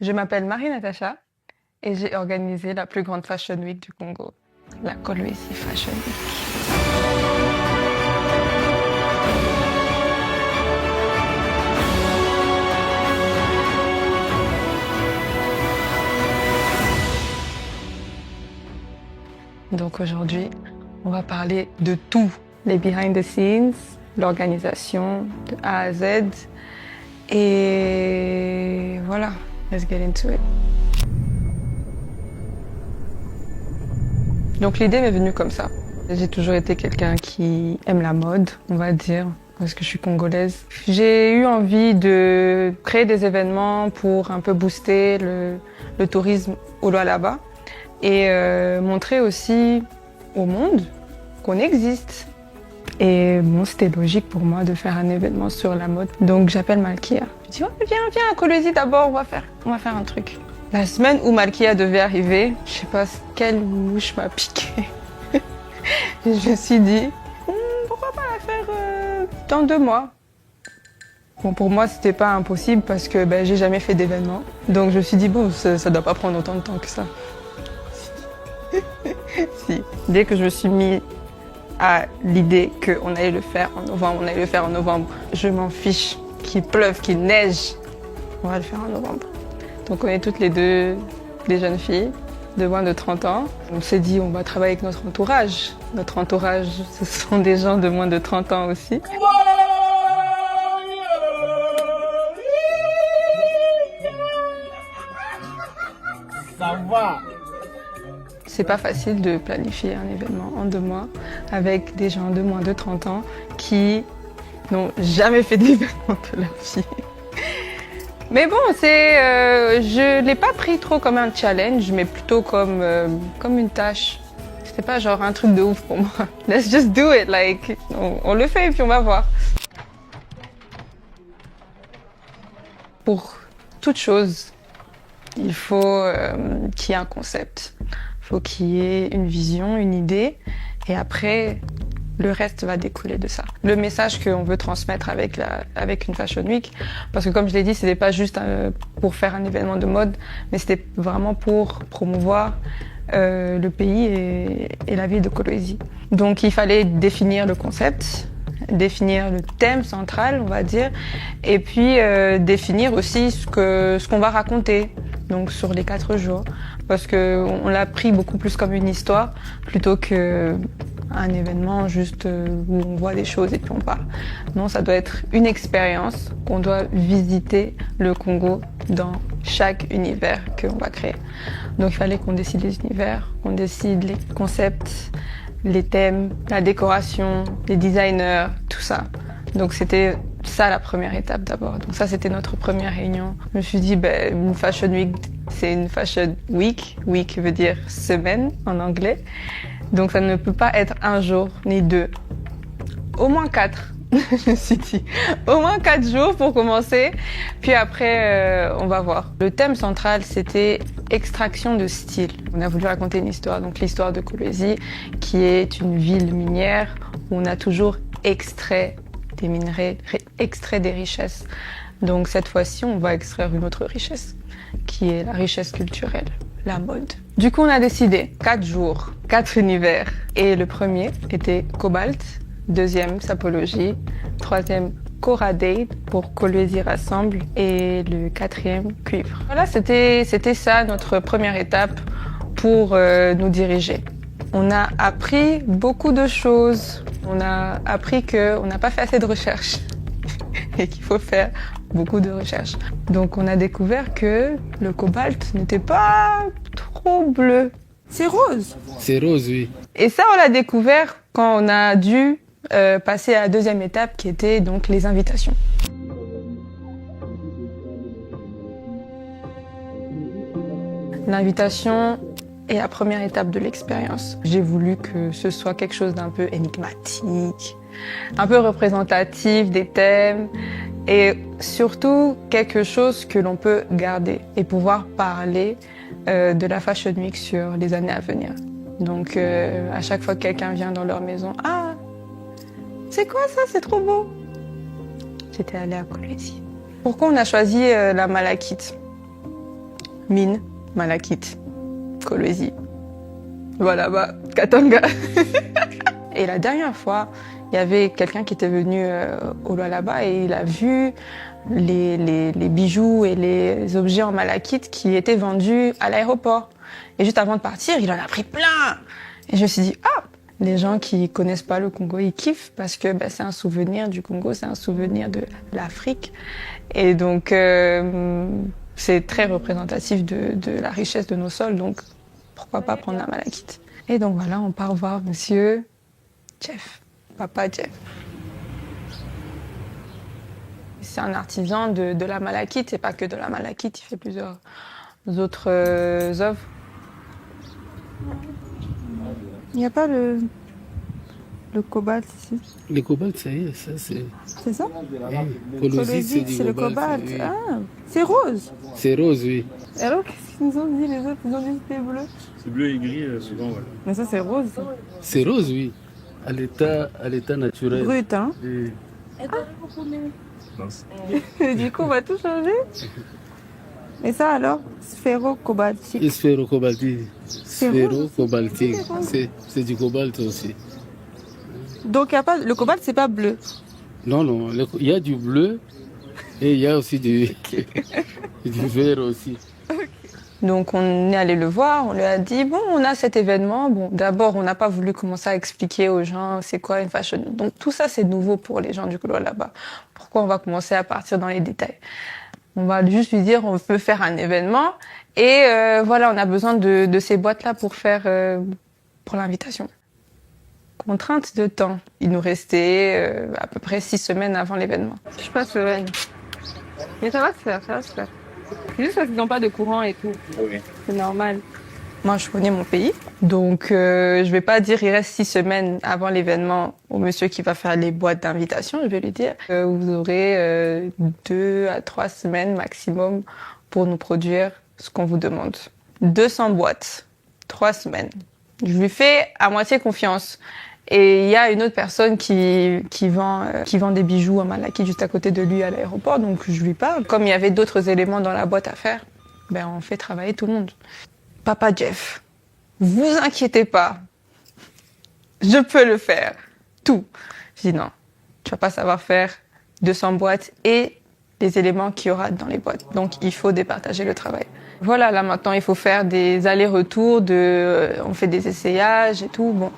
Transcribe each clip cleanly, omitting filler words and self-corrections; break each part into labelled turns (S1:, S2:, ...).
S1: Je m'appelle Marie-Natacha et j'ai organisé la plus grande Fashion Week du Congo, la Kolwezi Fashion Week. Donc aujourd'hui, on va parler de tout, les behind the scenes, l'organisation de A à Z. Et voilà, let's get into it. Donc l'idée m'est venue comme ça. J'ai toujours été quelqu'un qui aime la mode, on va dire, parce que je suis congolaise. J'ai eu envie de créer des événements pour un peu booster le tourisme au Lualaba et montrer aussi au monde qu'on existe. Et bon, c'était logique pour moi de faire un événement sur la mode. Donc j'appelle Malkia. Je dis, ouais, viens à Kolwezi d'abord, on va faire un truc. La semaine où Malkia devait arriver, je sais pas quelle mouche m'a piqué. Et je me suis dit, pourquoi pas la faire dans 2 mois. Bon, pour moi, c'était pas impossible parce que j'ai jamais fait d'événement. Donc je me suis dit, bon, ça doit pas prendre autant de temps que ça. Si. Dès que je me suis mis à l'idée qu'on allait le faire en novembre, je m'en fiche qu'il pleuve, qu'il neige, on va le faire en novembre. Donc on est toutes les deux des jeunes filles de moins de 30 ans. On s'est dit on va travailler avec notre entourage. Notre entourage, ce sont des gens de moins de 30 ans aussi.
S2: Ça va.
S1: C'est pas facile de planifier un événement en 2 mois avec des gens de moins de 30 ans qui n'ont jamais fait d'événement de leur vie. Mais bon, je l'ai pas pris trop comme un challenge, mais plutôt comme une tâche. C'était pas genre un truc de ouf pour moi. Let's just do it, like on le fait et puis on va voir. Pour toute chose, il faut qu'il y ait un concept. Il faut qu'il y ait une vision, une idée, et après, le reste va découler de ça. Le message qu'on veut transmettre avec une Fashion Week, parce que comme je l'ai dit, c'était pas juste pour faire un événement de mode, mais c'était vraiment pour promouvoir le pays et la ville de Kolwezi. Donc il fallait définir le concept, définir le thème central, on va dire, et puis définir aussi ce qu'on va raconter, donc sur les 4 jours, parce que on l'a pris beaucoup plus comme une histoire plutôt que un événement juste où on voit des choses et puis on parle. Non, ça doit être une expérience qu'on doit visiter le Congo dans chaque univers qu'on va créer. Donc il fallait qu'on décide les univers, qu'on décide les concepts, les thèmes, la décoration, les designers, tout ça. Donc c'était ça la première étape d'abord. Donc ça c'était notre première réunion. Je me suis dit une Fashion Week, c'est une Fashion Week. Week veut dire semaine en anglais. Donc ça ne peut pas être un jour ni 2. Au moins 4. Je me suis dit au moins 4 jours pour commencer. Puis après on va voir. Le thème central c'était extraction de style. On a voulu raconter une histoire, donc l'histoire de Kolwezi, qui est une ville minière où on a toujours extrait des minerais, extrait des richesses. Donc cette fois-ci, on va extraire une autre richesse, qui est la richesse culturelle, la mode. Du coup, on a décidé 4 jours, 4 univers. Et le premier était Cobalt, deuxième Sapologie, troisième Cora Date pour Kolwezi Rassemble et le 4e Cuivre. Voilà, c'était ça notre première étape pour nous diriger. On a appris beaucoup de choses. On a appris qu'on n'a pas fait assez de recherches et qu'il faut faire beaucoup de recherches. Donc on a découvert que le cobalt n'était pas trop bleu. C'est rose.
S2: C'est rose, oui.
S1: Et ça, on l'a découvert quand on a dû passer à la deuxième étape qui était donc les invitations. L'invitation est la première étape de l'expérience. J'ai voulu que ce soit quelque chose d'un peu énigmatique, un peu représentatif des thèmes et surtout quelque chose que l'on peut garder et pouvoir parler de la Fashion Week sur les années à venir. Donc à chaque fois que quelqu'un vient dans leur maison, « Ah, c'est quoi ça? C'est trop beau !» J'étais allée à Kolwezi. Pourquoi on a choisi la malachite? Mine, Malakite, Kolwezi, Lualaba, Katanga. Et la dernière fois, il y avait quelqu'un qui était venu au Lualaba et il a vu les bijoux et les objets en malachite qui étaient vendus à l'aéroport. Et juste avant de partir, il en a pris plein. Et je me suis dit, ah, les gens qui connaissent pas le Congo, ils kiffent parce que c'est un souvenir du Congo, c'est un souvenir de l'Afrique. Et donc, c'est très représentatif de la richesse de nos sols. Donc, pourquoi pas prendre la malachite? Et donc voilà, on part voir monsieur Jeff, papa Jeff. C'est un artisan de la malachite, et pas que de la malachite, il fait plusieurs autres œuvres. Il n'y a pas le cobalt ici.
S2: Le cobalt, ça y est, ça c'est...
S1: C'est ça?
S2: Kolwezi,
S1: C'est le cobalt.
S2: Oui.
S1: Ah, c'est rose.
S2: C'est rose, oui.
S1: Alors, qu'est-ce qu'ils nous ont dit les autres? Ils ont dit que c'était bleu.
S3: C'est bleu et gris, souvent, voilà.
S1: Mais ça, c'est rose.
S2: C'est rose, oui. À l'état naturel.
S1: Brut, hein?
S3: Et... Mince.
S1: Du coup, on va tout changer. Et ça, alors? Sphéro-cobaltique.
S2: Sphéro-cobaltique.
S1: rose.
S2: Sphéro-cobaltique. C'est du cobalt aussi.
S1: Donc, y a pas, le cobalt, c'est pas bleu.
S2: Non, non. Il y a du bleu et il y a aussi du vert aussi.
S1: Donc on est allé le voir, on lui a dit bon, on a cet événement. Bon, d'abord on n'a pas voulu commencer à expliquer aux gens c'est quoi une fashion. Donc tout ça c'est nouveau pour les gens du Lualaba. Pourquoi on va commencer à partir dans les détails? On va juste lui dire on peut faire un événement et voilà, on a besoin de ces boîtes là pour faire pour l'invitation. Contrainte de temps. Il nous restait à peu près 6 semaines avant l'événement. Je suis pas sereine. Mais ça va se faire, ça va se faire. C'est juste parce qu'ils n'ont pas de courant et tout.
S3: Oui.
S1: C'est normal. Moi, je connais mon pays. Donc, je vais pas dire il reste 6 semaines avant l'événement au monsieur qui va faire les boîtes d'invitation. Je vais lui dire vous aurez 2 à 3 semaines maximum pour nous produire ce qu'on vous demande. 200 boîtes, 3 semaines. Je lui fais à moitié confiance. Et il y a une autre personne qui vend des bijoux en malachite juste à côté de lui à l'aéroport, donc je lui parle. Comme il y avait d'autres éléments dans la boîte à faire, on fait travailler tout le monde. Papa Jeff, vous inquiétez pas, je peux le faire, tout. Je dis non, tu vas pas savoir faire 200 boîtes et les éléments qu'il y aura dans les boîtes. Donc il faut départager le travail. Voilà, là maintenant il faut faire des allers-retours, on fait des essayages et tout. Bon.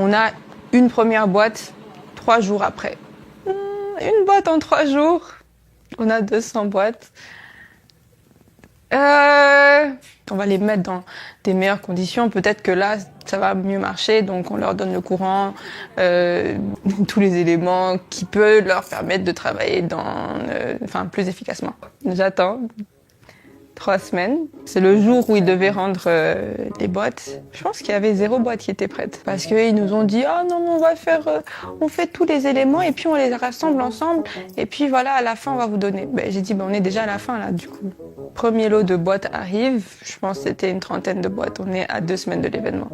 S1: On a une première boîte 3 jours après. Une boîte en 3 jours. On a 200 boîtes. On va les mettre dans des meilleures conditions. Peut-être que là, ça va mieux marcher. Donc, on leur donne le courant, tous les éléments qui peuvent leur permettre de travailler plus efficacement. J'attends 3 semaines. C'est le jour où ils devaient rendre les boîtes. Je pense qu'il y avait 0 boîte qui était prête. Parce qu'ils nous ont dit, ah non, on fait tous les éléments et puis on les rassemble ensemble. Et puis voilà, à la fin, on va vous donner. J'ai dit, on est déjà à la fin là, du coup. Premier lot de boîtes arrive. Je pense que c'était une 30aine de boîtes. On est à 2 semaines de l'événement.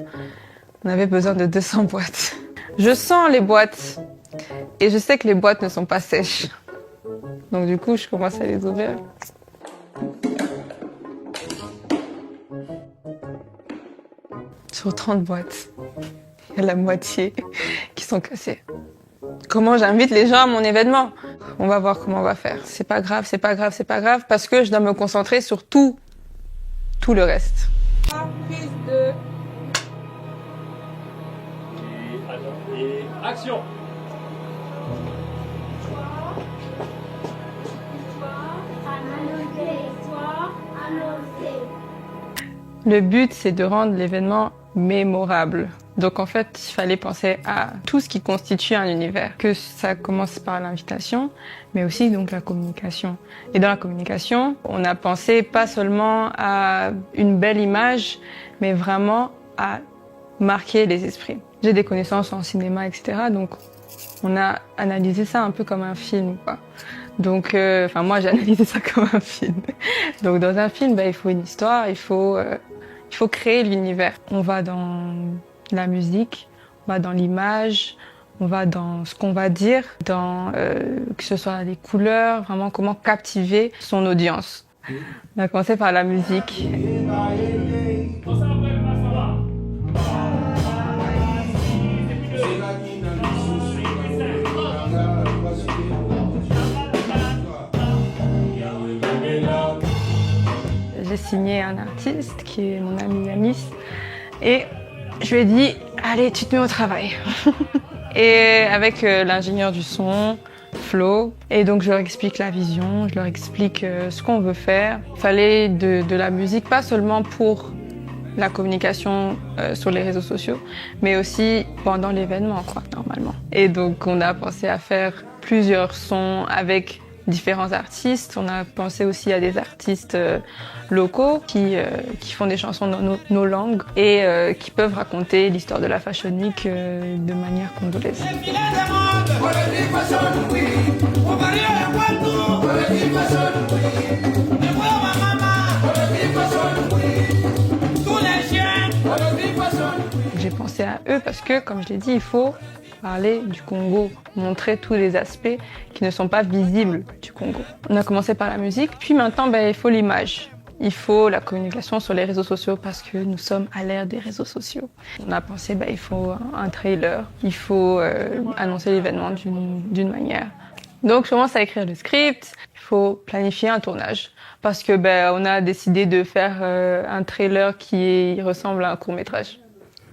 S1: On avait besoin de 200 boîtes. Je sens les boîtes. Et je sais que les boîtes ne sont pas sèches. Donc du coup, je commence à les ouvrir. Sur 30 boîtes, il y a la moitié qui sont cassées. Comment j'invite les gens à mon événement? On va voir comment on va faire. C'est pas grave, parce que je dois me concentrer sur tout le reste.
S3: Et action!
S1: Le but, c'est de rendre l'événement mémorable. Donc en fait, il fallait penser à tout ce qui constitue un univers. Que ça commence par l'invitation, mais aussi donc la communication. Et dans la communication, on a pensé pas seulement à une belle image, mais vraiment à marquer les esprits. J'ai des connaissances en cinéma, etc. Donc on a analysé ça un peu comme un film, quoi. Donc, moi j'ai analysé ça comme un film. Donc dans un film, il faut une histoire, il faut créer l'univers. On va dans la musique, on va dans l'image, on va dans ce qu'on va dire, que ce soit les couleurs, vraiment comment captiver son audience. On a commencé par la musique. J'ai signé un artiste qui est mon ami Yanis et je lui ai dit allez, tu te mets au travail. Et avec l'ingénieur du son, Flo, et donc je leur explique la vision, je leur explique ce qu'on veut faire. Il fallait de la musique, pas seulement pour la communication sur les réseaux sociaux, mais aussi pendant l'événement, quoi, normalement. Et donc on a pensé à faire plusieurs sons avec différents artistes. On a pensé aussi à des artistes locaux qui font des chansons dans nos langues et qui peuvent raconter l'histoire de la Fashion Week de manière congolaise. J'ai pensé à eux parce que, comme je l'ai dit, il faut parler du Congo, montrer tous les aspects qui ne sont pas visibles du Congo. On a commencé par la musique, puis maintenant il faut l'image. Il faut la communication sur les réseaux sociaux parce que nous sommes à l'ère des réseaux sociaux. On a pensé il faut un trailer, il faut annoncer l'événement d'une manière. Donc je commence à écrire le script, il faut planifier un tournage parce que on a décidé de faire un trailer qui ressemble à un court-métrage.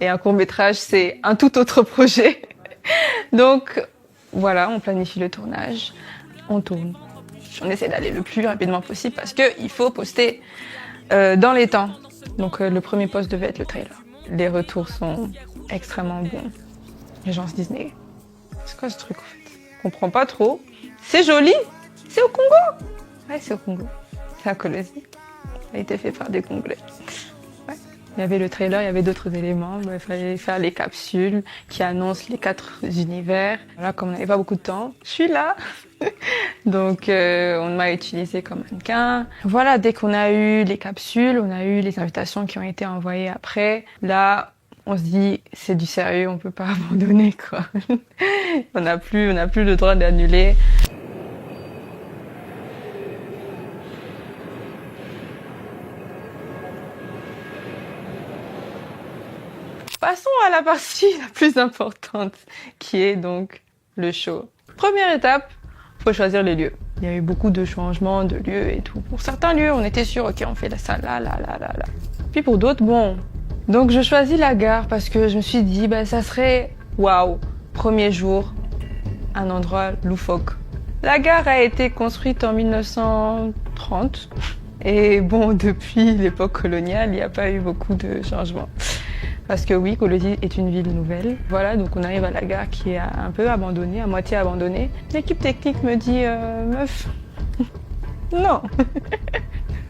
S1: Et un court-métrage, c'est un tout autre projet. Donc voilà, on planifie le tournage, on tourne. On essaie d'aller le plus rapidement possible parce qu'il faut poster dans les temps. Donc le premier post devait être le trailer. Les retours sont extrêmement bons. Les gens se disent mais c'est quoi ce truc en fait? Je comprends pas trop. C'est joli, c'est au Congo. Ouais, c'est au Congo. C'est à Kolwezi. Ça a été fait par des Congolais. Il y avait le trailer, il y avait d'autres éléments. Il fallait faire les capsules qui annoncent les 4 univers. Là, comme on n'avait pas beaucoup de temps, je suis là. Donc, on m'a utilisé comme mannequin. Voilà, dès qu'on a eu les capsules, on a eu les invitations qui ont été envoyées après. Là, on se dit, c'est du sérieux, on peut pas abandonner, quoi. On n'a plus le droit d'annuler. Passons à la partie la plus importante, qui est donc le show. Première étape, faut choisir les lieux. Il y a eu beaucoup de changements de lieux et tout. Pour certains lieux, on était sûr, ok, on fait ça là. Puis pour d'autres, bon. Donc je choisis la gare parce que je me suis dit, ça serait, waouh, premier jour, un endroit loufoque. La gare a été construite en 1930. Et bon, depuis l'époque coloniale, il n'y a pas eu beaucoup de changements. Parce que oui, Kolwezi est une ville nouvelle. Voilà, donc on arrive à la gare qui est un peu abandonnée, à moitié abandonnée. L'équipe technique me dit meuf, non,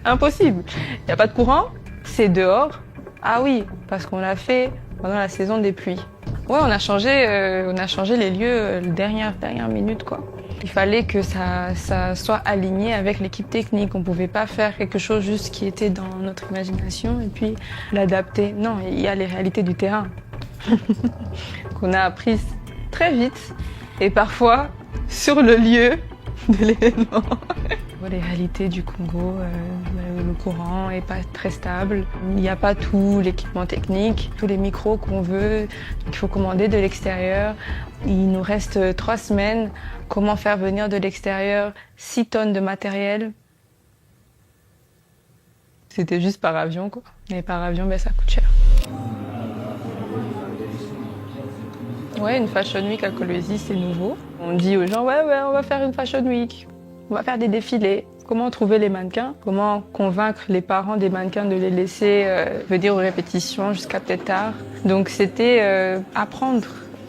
S1: impossible. Il n'y a pas de courant, c'est dehors. Ah oui, parce qu'on l'a fait pendant la saison des pluies. Ouais, on a changé les lieux dernière minute, quoi. Il fallait que ça soit aligné avec l'équipe technique. On pouvait pas faire quelque chose juste qui était dans notre imagination et puis l'adapter. Non, il y a les réalités du terrain qu'on a apprises très vite et parfois sur le lieu de l'événement. Les réalités du Congo, le courant est pas très stable. Il n'y a pas tout l'équipement technique, tous les micros qu'on veut. Donc il faut commander de l'extérieur. Il nous reste 3 semaines. Comment faire venir de l'extérieur 6 tonnes de matériel? C'était juste par avion, quoi. Et par avion, ça coûte cher. Ouais, une Fashion Week à Kolwezi, c'est nouveau. On dit aux gens, ouais, on va faire une Fashion Week. On va faire des défilés. Comment trouver les mannequins? Comment convaincre les parents des mannequins de les laisser venir aux répétitions jusqu'à peut-être tard? Donc c'était apprendre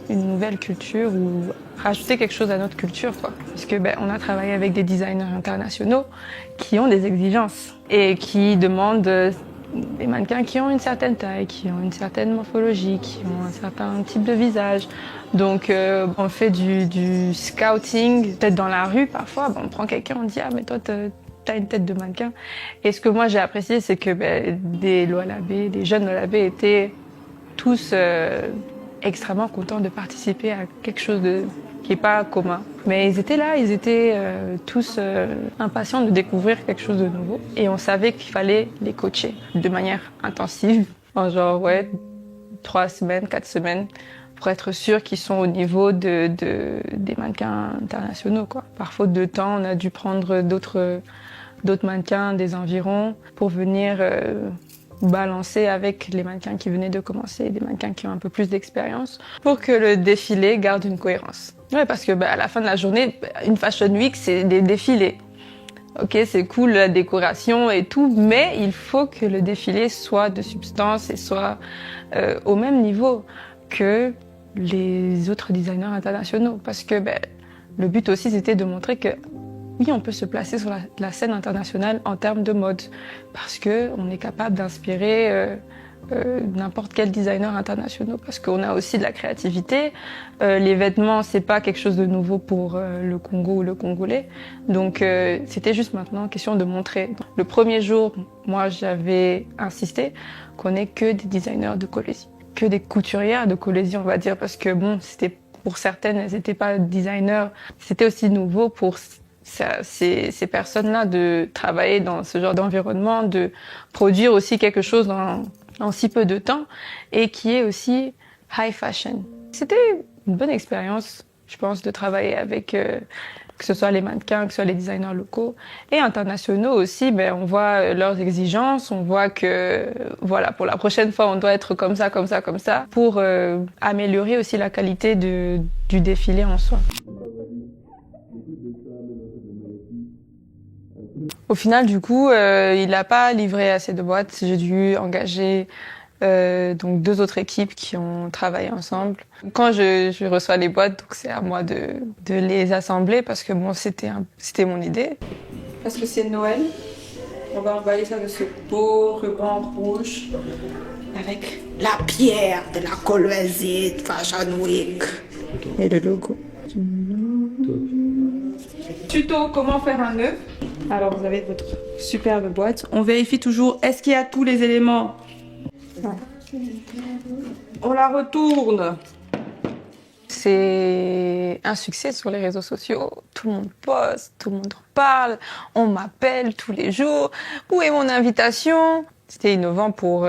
S1: une nouvelle culture ou rajouter quelque chose à notre culture, quoi. Puisque on a travaillé avec des designers internationaux qui ont des exigences et qui demandent des mannequins qui ont une certaine taille, qui ont une certaine morphologie, qui ont un certain type de visage. Donc on fait du scouting, peut-être dans la rue parfois, on prend quelqu'un, on dit « Ah mais toi t'as une tête de mannequin ». Et ce que moi j'ai apprécié, c'est que des Lualabé, des jeunes Lualabé étaient tous extrêmement contents de participer à quelque chose qui est pas commun. Mais ils étaient là, ils étaient tous impatients de découvrir quelque chose de nouveau. Et on savait qu'il fallait les coacher de manière intensive, en genre 3 semaines, 4 semaines, pour être sûr qu'ils sont au niveau des mannequins internationaux, quoi. Par faute de temps, on a dû prendre d'autres mannequins des environs pour venir balancer avec les mannequins qui venaient de commencer, des mannequins qui ont un peu plus d'expérience, pour que le défilé garde une cohérence. Ouais, parce que à la fin de la journée, une Fashion Week, c'est des défilés. Ok, c'est cool la décoration et tout, mais il faut que le défilé soit de substance et soit au même niveau que les autres designers internationaux. Parce que le but aussi, c'était de montrer que oui, on peut se placer sur la scène internationale en termes de mode, parce que on est capable d'inspirer n'importe quel designer international, parce qu'on a aussi de la créativité. Les vêtements, c'est pas quelque chose de nouveau pour le Congo ou le Congolais, donc c'était juste maintenant question de montrer. Le premier jour, moi, j'avais insisté qu'on ait que des designers de Kolwezi, que des couturières de Kolwezi, on va dire, parce que bon, c'était pour certaines, elles n'étaient pas designers. C'était aussi nouveau pour ces personnes-là de travailler dans ce genre d'environnement, de produire aussi quelque chose en si peu de temps et qui est aussi high fashion. C'était une bonne expérience, je pense, de travailler avec que ce soit les mannequins, que ce soit les designers locaux et internationaux aussi. On voit leurs exigences, on voit que voilà, pour la prochaine fois, on doit être comme ça, comme ça, comme ça, pour améliorer aussi la qualité du défilé en soi. Au final, du coup, il n'a pas livré assez de boîtes. J'ai dû engager donc 2 autres équipes qui ont travaillé ensemble. Quand je reçois les boîtes, donc c'est à moi de les assembler parce que bon, c'était mon idée. Parce que c'est Noël, on va emballer ça de ce beau ruban rouge avec la pierre de la Kolwezi Fashion Week et le logo. Tuto comment faire un nœud. Alors vous avez votre superbe boîte. On vérifie toujours, est-ce qu'il y a tous les éléments? On la retourne. C'est un succès sur les réseaux sociaux. Tout le monde poste, tout le monde en parle. On m'appelle tous les jours. Où est mon invitation? C'était innovant pour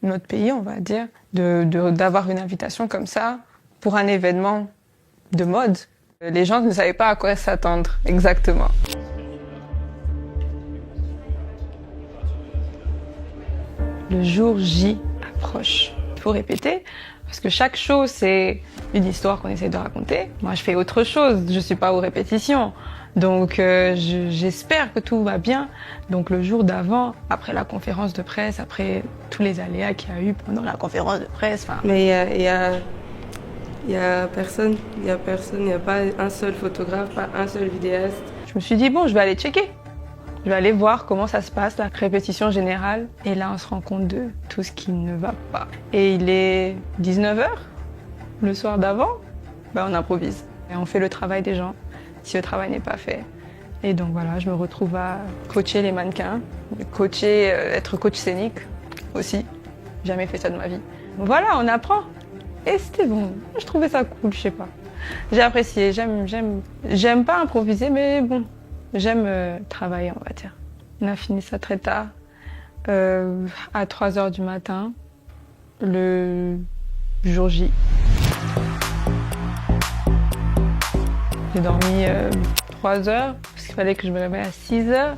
S1: notre pays, on va dire, d'avoir une invitation comme ça pour un événement de mode. Les gens ne savaient pas à quoi s'attendre exactement. Le jour J approche. Il faut répéter, parce que chaque chose, c'est une histoire qu'on essaie de raconter. Moi, je fais autre chose, je suis pas aux répétitions. Donc, j'espère que tout va bien. Donc, le jour d'avant, après la conférence de presse, après tous les aléas qu'il y a eu pendant la conférence de presse.
S4: Mais il y a personne, il n'y a pas un seul photographe, pas un seul vidéaste.
S1: Je me suis dit, bon, je vais aller checker. Je vais aller voir comment ça se passe, la répétition générale. Et là, on se rend compte de tout ce qui ne va pas. Et il est 19h, le soir d'avant, on improvise. Et on fait le travail des gens, si le travail n'est pas fait. Et donc voilà, je me retrouve à coacher les mannequins, être coach scénique aussi. Jamais fait ça de ma vie. Voilà, on apprend. Et c'était bon. Je trouvais ça cool, je sais pas. J'ai apprécié, j'aime pas improviser, mais bon. J'aime travailler, on va dire. On a fini ça très tard, à 3h du matin, le jour J. J'ai dormi 3 heures, parce qu'il fallait que je me réveille à 6h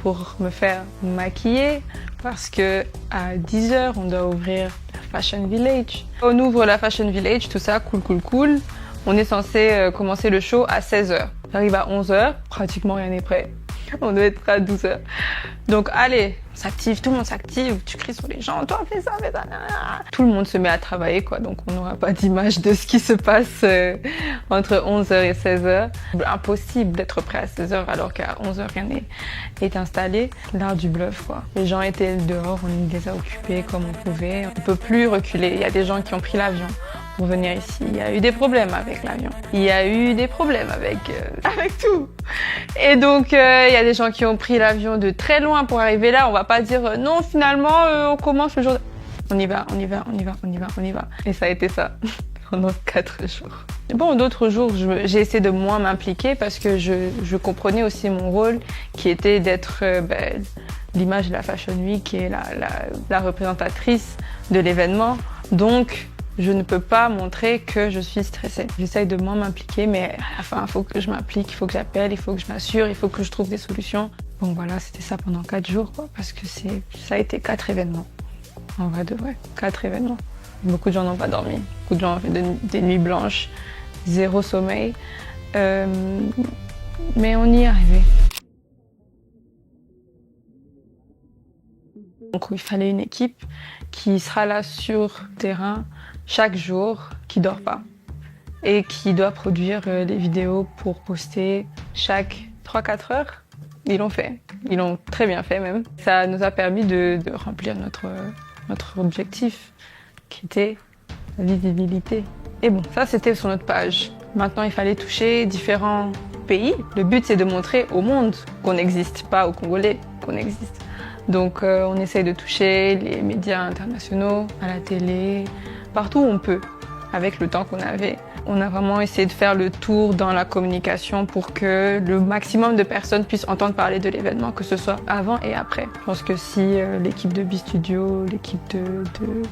S1: pour me faire maquiller, parce que à 10h, on doit ouvrir la Fashion Village. On ouvre la Fashion Village, tout ça, cool. On est censé commencer le show à 16h. J'arrive à 11h, pratiquement rien n'est prêt. On doit être à 12h. Donc allez, on s'active, tout le monde s'active, tu cries sur les gens, toi fais ça, fais ça. Tout le monde se met à travailler, quoi. Donc on n'aura pas d'image de ce qui se passe entre 11h et 16h. Impossible d'être prêt à 16h alors qu'à 11h rien n'est installé. L'art du bluff, quoi. Les gens étaient dehors, on les a occupés comme on pouvait. On ne peut plus reculer. Il y a des gens qui ont pris l'avion pour venir ici. Il y a eu des problèmes avec l'avion. Il y a eu des problèmes avec tout. Et donc, il y a des gens qui ont pris l'avion de très loin pour arriver là. On va pas dire non, finalement, on commence le jour. On y va. Et ça a été ça pendant 4 jours. Bon, d'autres jours, j'ai essayé de moins m'impliquer parce que je comprenais aussi mon rôle qui était d'être l'image de la Fashion Week, qui est la représentatrice de l'événement. Donc, je ne peux pas montrer que je suis stressée. J'essaye de moins m'impliquer, mais à la fin, il faut que je m'implique, il faut que j'appelle, il faut que je m'assure, il faut que je trouve des solutions. Bon, voilà, c'était ça pendant 4 jours, quoi, parce que ça a été 4 événements. En vrai de vrai, 4 événements. Beaucoup de gens n'ont pas dormi, beaucoup de gens ont fait des nuits blanches, 0 sommeil, mais on y est arrivé. Donc il fallait une équipe qui sera là sur le terrain chaque jour, qui dort pas et qui doit produire des vidéos pour poster chaque 3-4 heures. Ils l'ont fait, ils l'ont très bien fait même. Ça nous a permis de remplir notre objectif qui était la visibilité. Et bon, ça c'était sur notre page. Maintenant il fallait toucher différents pays. Le but c'est de montrer au monde qu'on existe, pas aux Congolais qu'on existe. Donc on essaye de toucher les médias internationaux, à la télé, partout où on peut, avec le temps qu'on avait. On a vraiment essayé de faire le tour dans la communication pour que le maximum de personnes puissent entendre parler de l'événement, que ce soit avant et après. Je pense que si l'équipe de B-Studio, l'équipe de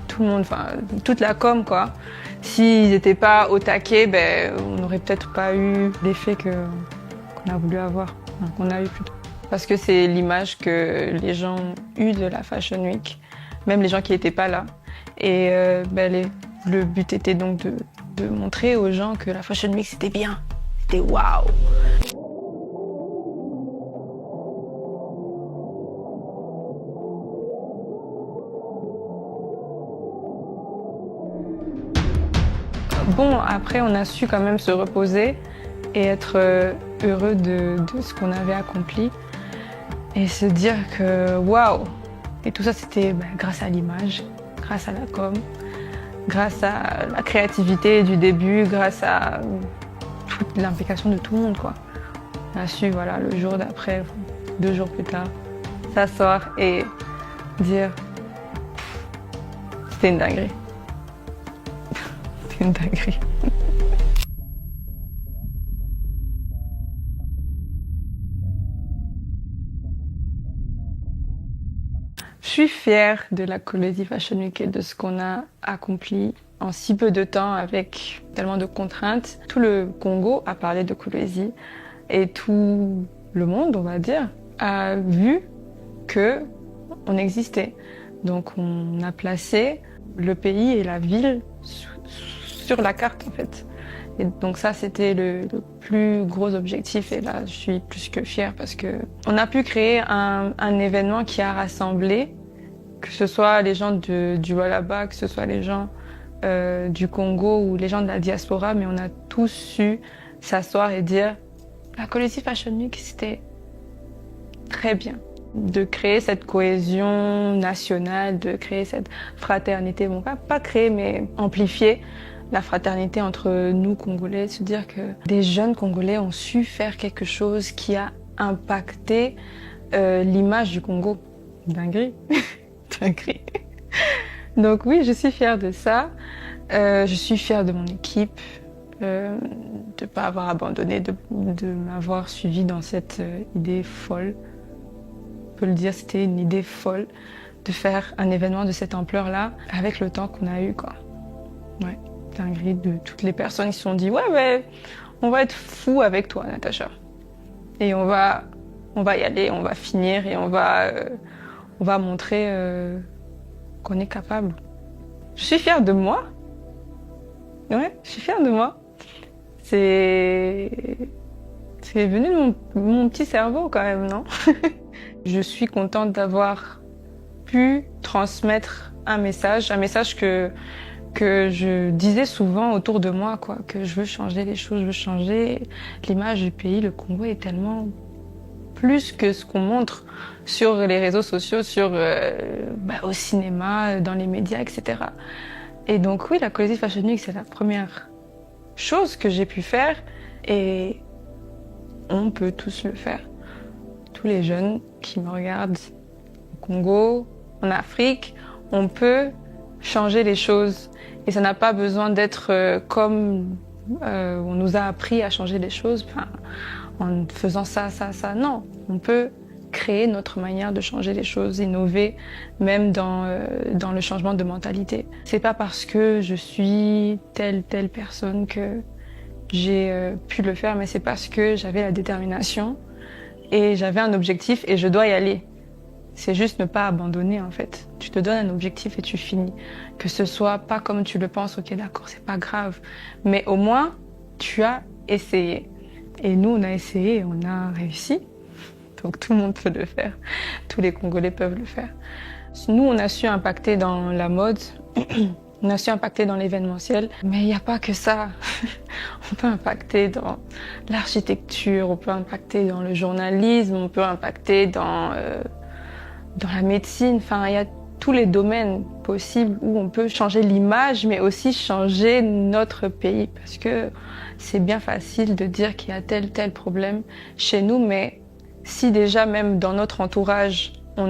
S1: tout le monde, enfin toute la com quoi, s'ils n'étaient pas au taquet, on n'aurait peut-être pas eu l'effet qu'on a voulu avoir, qu'on a eu plutôt. Parce que c'est l'image que les gens ont eue de la Fashion Week, même les gens qui n'étaient pas là. Et le but était donc de montrer aux gens que la Fashion Week c'était bien, c'était waouh. Bon, après on a su quand même se reposer et être heureux de ce qu'on avait accompli. Et se dire que waouh! Et tout ça, c'était grâce à l'image, grâce à la com, grâce à la créativité du début, grâce à toute l'implication de tout le monde, quoi. On a su, voilà, le jour d'après, 2 jours plus tard, s'asseoir et dire c'était une dinguerie. C'était une dinguerie. Je suis fière de la Kolwezi Fashion Week et de ce qu'on a accompli en si peu de temps avec tellement de contraintes. Tout le Congo a parlé de Kolwezi et tout le monde, on va dire, a vu que on existait. Donc on a placé le pays et la ville sur la carte en fait. Et donc ça, c'était le plus gros objectif. Et là, je suis plus que fière parce que on a pu créer un événement qui a rassemblé, que ce soit les gens du Lualaba, que ce soit les gens du Congo ou les gens de la diaspora, mais on a tous su s'asseoir et dire la Kolwezi Fashion Week, c'était très bien. De créer cette cohésion nationale, de créer cette fraternité, bon pas créer mais amplifier la fraternité entre nous Congolais, se dire que des jeunes Congolais ont su faire quelque chose qui a impacté l'image du Congo. Dinguerie. Dinguerie. Donc oui, je suis fière de ça. Je suis fière de mon équipe, de ne pas avoir abandonné, de m'avoir suivi dans cette idée folle. On peut le dire, c'était une idée folle de faire un événement de cette ampleur-là avec le temps qu'on a eu, quoi. Ouais. Dinguerie de toutes les personnes qui se sont dit ouais on va être fous avec toi Natacha et on va y aller, on va finir et on va montrer qu'on est capable. Je suis fière de moi. Ouais, je suis fière de moi. C'est venu de mon petit cerveau quand même, non? Je suis contente d'avoir pu transmettre un message que je disais souvent autour de moi, quoi, que je veux changer les choses, je veux changer l'image du pays. Le Congo est tellement plus que ce qu'on montre sur les réseaux sociaux, au cinéma, dans les médias, etc. Et donc oui, la Kolwezi Fashion Week, c'est la première chose que j'ai pu faire et on peut tous le faire. Tous les jeunes qui me regardent au Congo, en Afrique, on peut changer les choses. Et ça n'a pas besoin d'être comme on nous a appris à changer les choses en faisant ça. Non, on peut créer notre manière de changer les choses, innover, même dans le changement de mentalité. C'est pas parce que je suis telle personne que j'ai pu le faire, mais c'est parce que j'avais la détermination et j'avais un objectif et je dois y aller. C'est juste ne pas abandonner en fait. Tu te donnes un objectif et tu finis. Que ce soit pas comme tu le penses, ok d'accord, c'est pas grave. Mais au moins, tu as essayé. Et nous, on a essayé et on a réussi. Donc tout le monde peut le faire. Tous les Congolais peuvent le faire. Nous, on a su impacter dans la mode. On a su impacter dans l'événementiel, mais il n'y a pas que ça. On peut impacter dans l'architecture, on peut impacter dans le journalisme, on peut impacter dans la médecine. Enfin, il y a tous les domaines possibles où on peut changer l'image, mais aussi changer notre pays. Parce que c'est bien facile de dire qu'il y a tel problème chez nous, mais si déjà même dans notre entourage, on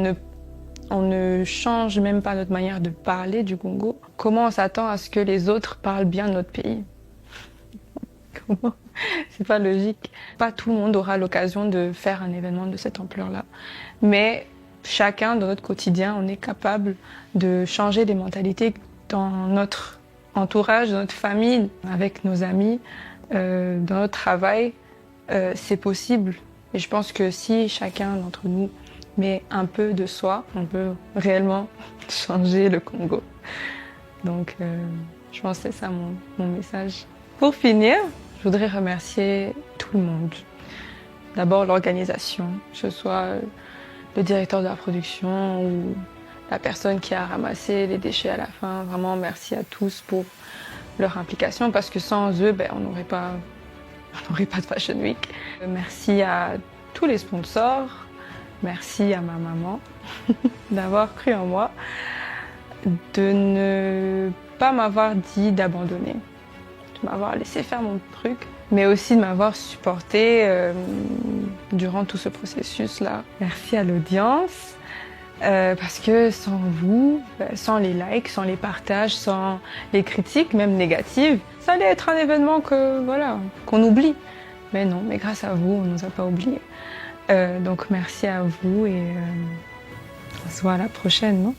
S1: ne change même pas notre manière de parler du Congo, comment on s'attend à ce que les autres parlent bien de notre pays? Comment? C'est pas logique. Pas tout le monde aura l'occasion de faire un événement de cette ampleur-là. Mais chacun, dans notre quotidien, on est capable de changer des mentalités dans notre entourage, dans notre famille, avec nos amis, dans notre travail. C'est possible. Et je pense que si chacun d'entre nous met un peu de soi, on peut réellement changer le Congo. Donc, je pense que c'est ça mon message. Pour finir, je voudrais remercier tout le monde. D'abord l'organisation, que ce soit le directeur de la production ou la personne qui a ramassé les déchets à la fin. Vraiment, merci à tous pour leur implication parce que sans eux, on n'aurait pas de Fashion Week. Merci à tous les sponsors. Merci à ma maman d'avoir cru en moi, de ne pas m'avoir dit d'abandonner, de m'avoir laissé faire mon truc, mais aussi de m'avoir supporté durant tout ce processus-là. Merci à l'audience, parce que sans vous, sans les likes, sans les partages, sans les critiques, même négatives, ça allait être un événement qu'on oublie. Mais non, mais grâce à vous, on ne nous a pas oubliés. Donc merci à vous et on se voit à la prochaine, non?